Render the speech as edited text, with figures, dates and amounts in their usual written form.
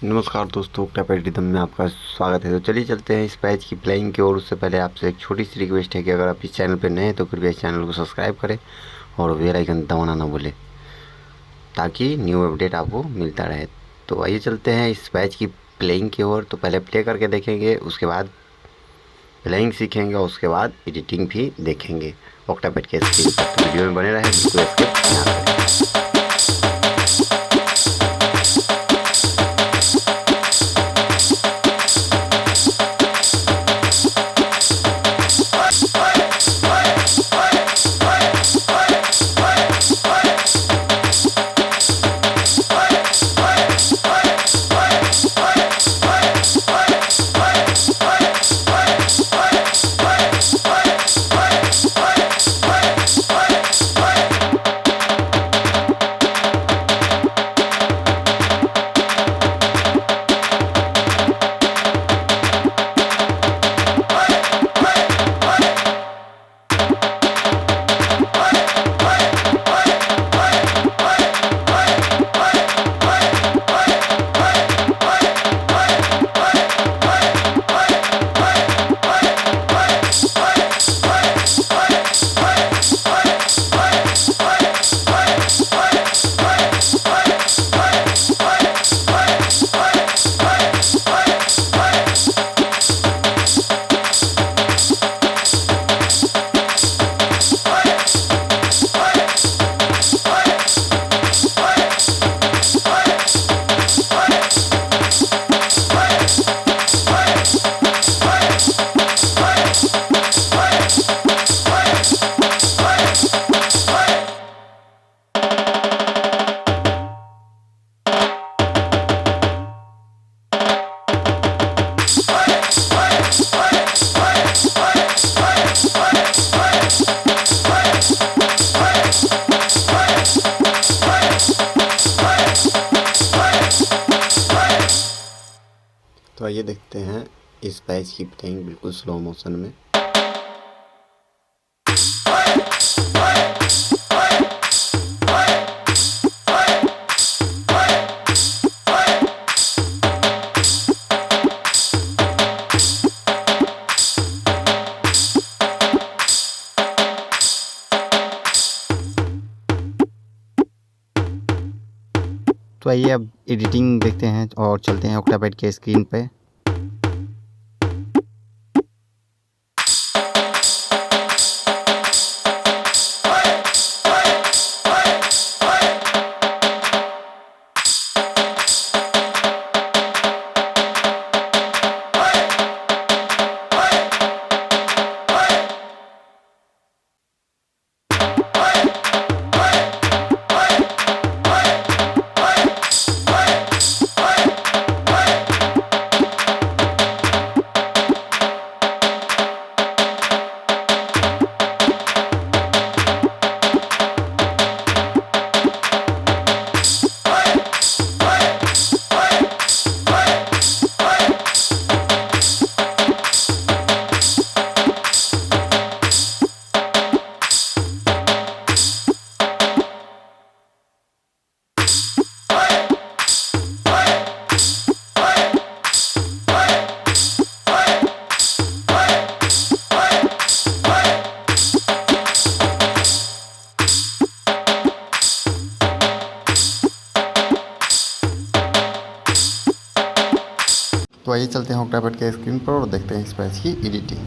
नमस्कार दोस्तों, ऑक्टापैड रिदम में आपका स्वागत है। तो चलिए चलते हैं इस पैच की प्लेइंग की ओर। उससे पहले आपसे एक छोटी सी रिक्वेस्ट है कि अगर आप इस चैनल पर नए हैं तो कृपया इस चैनल को सब्सक्राइब करें और बेल आइकन दबाना ना भूलें ताकि न्यू अपडेट आपको मिलता रहे। तो आइए चलते हैं इस पैच की प्लेइंग की ओर। तो पहले प्ले करके देखेंगे, उसके बाद प्लेइंग सीखेंगे और उसके बाद एडिटिंग भी देखेंगे ऑक्टापैड के स्क्रीन पर। तो वीडियो में बने रहे, बिल्कुल स्किप ना करें। तो आइए देखते हैं इस पैच की प्लेइंग बिल्कुल स्लो मोशन में। तो आइए अब एडिटिंग देखते हैं और चलते हैं ऑक्टापैड के स्क्रीन पे। तो आइए चलते हैं ऑक्टापैड के स्क्रीन पर और देखते हैं इस पैच की एडिटिंग।